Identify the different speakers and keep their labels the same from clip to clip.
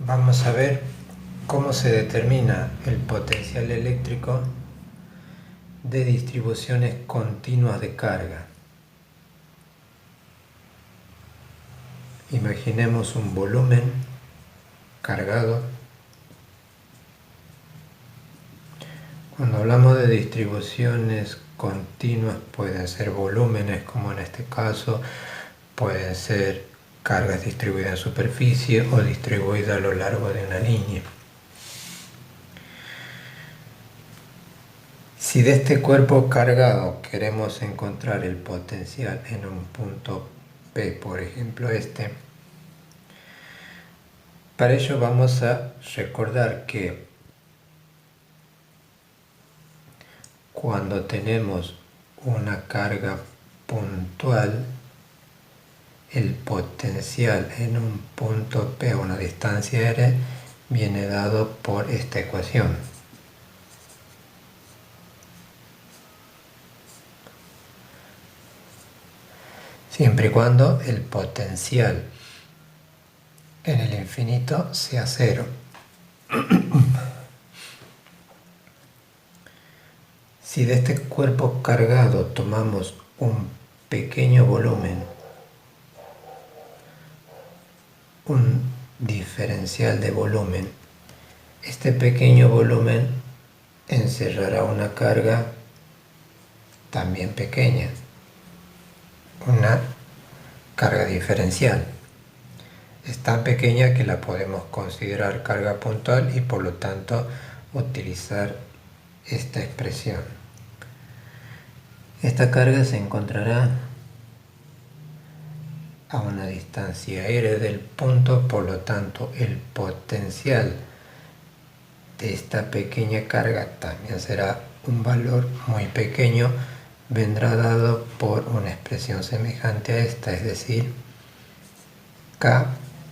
Speaker 1: Vamos a ver cómo se determina el potencial eléctrico de distribuciones continuas de carga. Imaginemos un volumen cargado. Cuando hablamos de distribuciones continuas pueden ser volúmenes, como en este caso, pueden ser cargas distribuidas en superficie o distribuidas a lo largo de una línea. Si de este cuerpo cargado queremos encontrar el potencial en un punto P, por ejemplo para ello vamos a recordar que cuando tenemos una carga puntual, el potencial en un punto P a una distancia r viene dado por esta ecuación. Siempre y cuando el potencial en el infinito sea cero. Si de este cuerpo cargado tomamos un pequeño volumen, un diferencial de volumen, este pequeño volumen encerrará una carga también pequeña, una carga diferencial. Es tan pequeña que la podemos considerar carga puntual y por lo tanto utilizar esta expresión. Esta carga se encontrará a una distancia r del punto, por lo tanto el potencial de esta pequeña carga también será un valor muy pequeño, vendrá dado por una expresión semejante a esta, es decir, K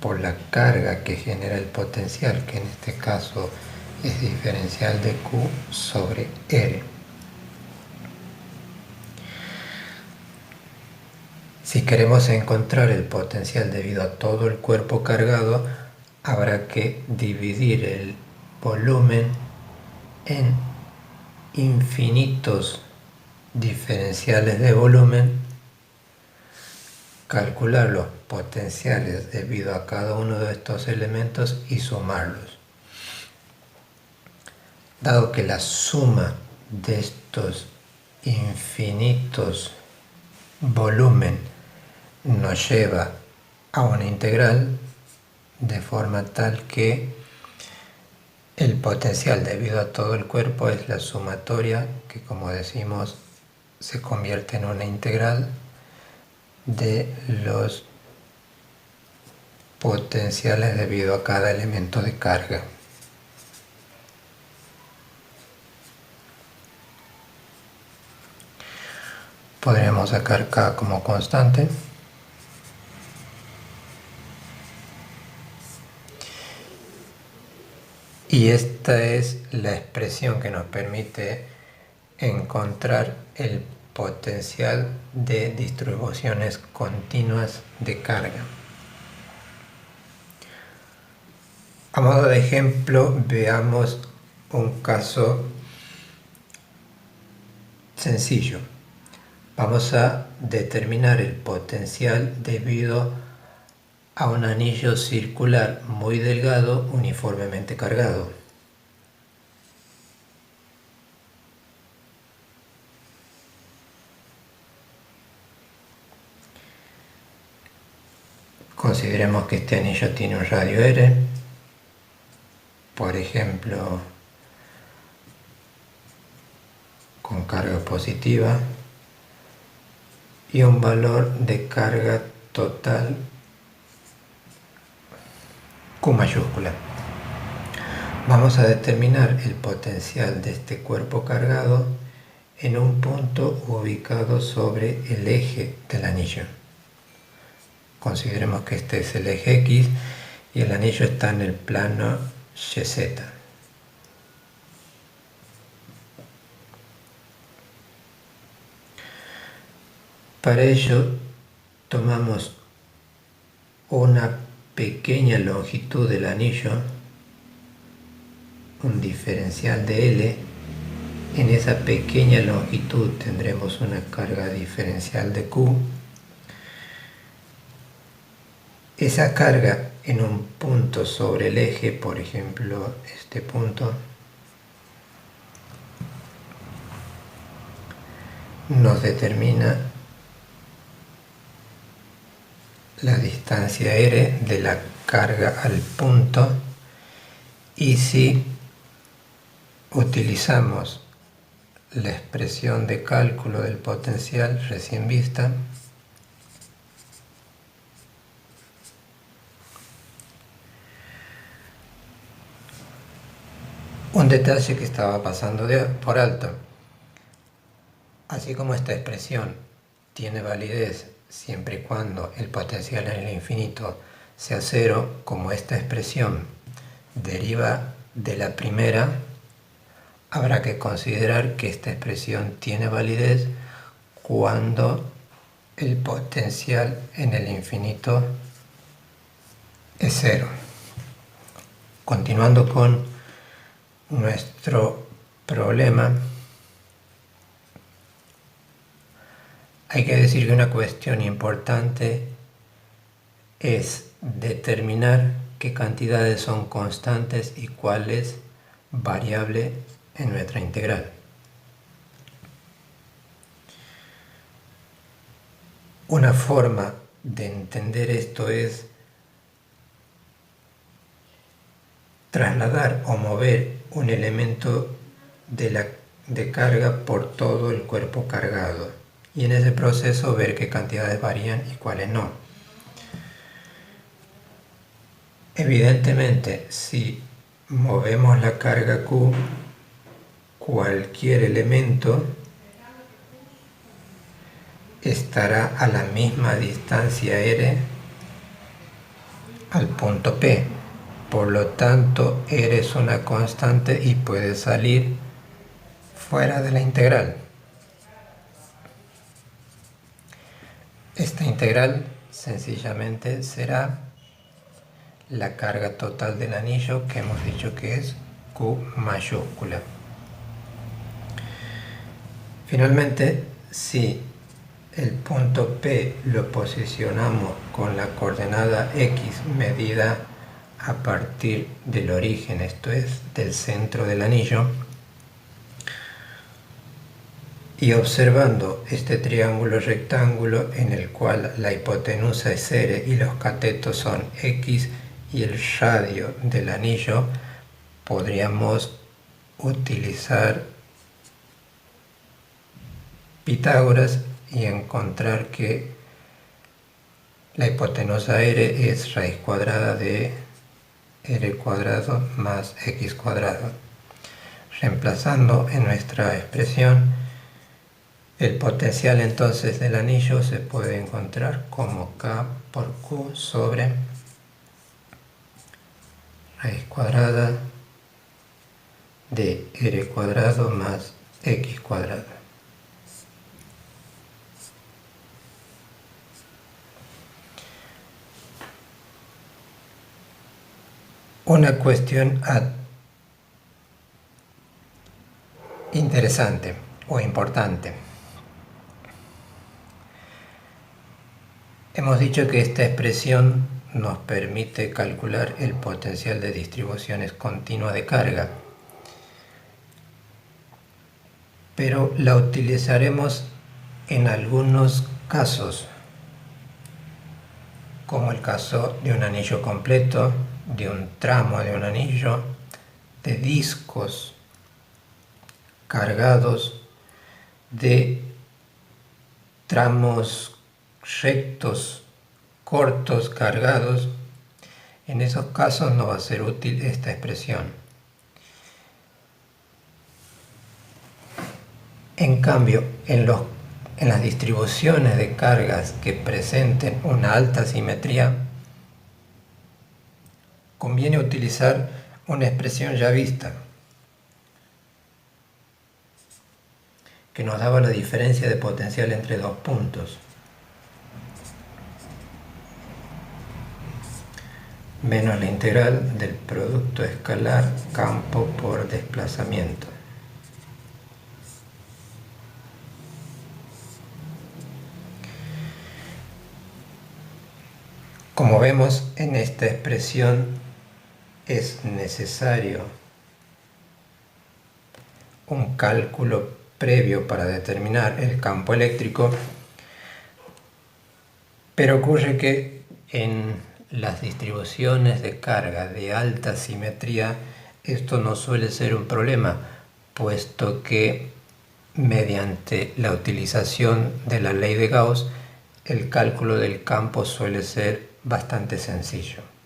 Speaker 1: por la carga que genera el potencial, que en este caso es diferencial de Q sobre R. Si queremos encontrar el potencial debido a todo el cuerpo cargado, habrá que dividir el volumen en infinitos diferenciales de volumen, calcular los potenciales debido a cada uno de estos elementos y sumarlos. Dado que la suma de estos infinitos volumen nos lleva a una integral, de forma tal que el potencial debido a todo el cuerpo es la sumatoria, que como decimos se convierte en una integral de los potenciales debido a cada elemento de carga. Podríamos sacar K como constante. Y esta es la expresión que nos permite encontrar el potencial de distribuciones continuas de carga. A modo de ejemplo, veamos un caso sencillo. Vamos a determinar el potencial debido a un anillo circular muy delgado uniformemente cargado. Consideremos que este anillo tiene un radio R, por ejemplo, con carga positiva, y un valor de carga total Q mayúscula. Vamos a determinar el potencial de este cuerpo cargado en un punto ubicado sobre el eje del anillo. Consideremos que este es el eje X y el anillo está en el plano YZ. Para ello tomamos una pequeña longitud del anillo, un diferencial de L. En esa pequeña longitud tendremos una carga diferencial de Q. Esa carga en un punto sobre el eje, por ejemplo, este punto, nos determina la distancia r de la carga al punto, y si utilizamos la expresión de cálculo del potencial recién vista, un detalle que estaba pasando por alto: así como esta expresión tiene validez siempre y cuando el potencial en el infinito sea cero, como esta expresión deriva de la primera, habrá que considerar que esta expresión tiene validez cuando el potencial en el infinito es cero. Continuando con nuestro problema, hay que decir que una cuestión importante es determinar qué cantidades son constantes y cuál es variable en nuestra integral. Una forma de entender esto es trasladar o mover un elemento de carga por todo el cuerpo cargado, y en ese proceso ver qué cantidades varían y cuáles no. Evidentemente, si movemos la carga Q, cualquier elemento estará a la misma distancia r al punto P. Por lo tanto, r es una constante y puede salir fuera de la integral. Esta integral sencillamente será la carga total del anillo, que hemos dicho que es Q mayúscula. Finalmente, si el punto P lo posicionamos con la coordenada X medida a partir del origen, esto es, del centro del anillo, y observando este triángulo rectángulo en el cual la hipotenusa es R y los catetos son X y el radio del anillo, podríamos utilizar Pitágoras y encontrar que la hipotenusa R es raíz cuadrada de R cuadrado más X cuadrado. Reemplazando en nuestra expresión, el potencial entonces del anillo se puede encontrar como K por Q sobre raíz cuadrada de R cuadrado más X cuadrado. Una cuestión interesante o importante. Hemos dicho que esta expresión nos permite calcular el potencial de distribuciones continuas de carga, pero la utilizaremos en algunos casos, como el caso de un anillo completo, de un tramo de un anillo, de discos cargados, de tramos rectos cortos cargados. En esos casos no va a ser útil esta expresión. En cambio, en las distribuciones de cargas que presenten una alta simetría, conviene utilizar una expresión ya vista, que nos daba la diferencia de potencial entre dos puntos. menos la integral del producto escalar campo por desplazamiento. Como vemos en esta expresión, es necesario un cálculo previo para determinar el campo eléctrico, pero ocurre que en las distribuciones de carga de alta simetría esto no suele ser un problema, puesto que mediante la utilización de la ley de Gauss el cálculo del campo suele ser bastante sencillo.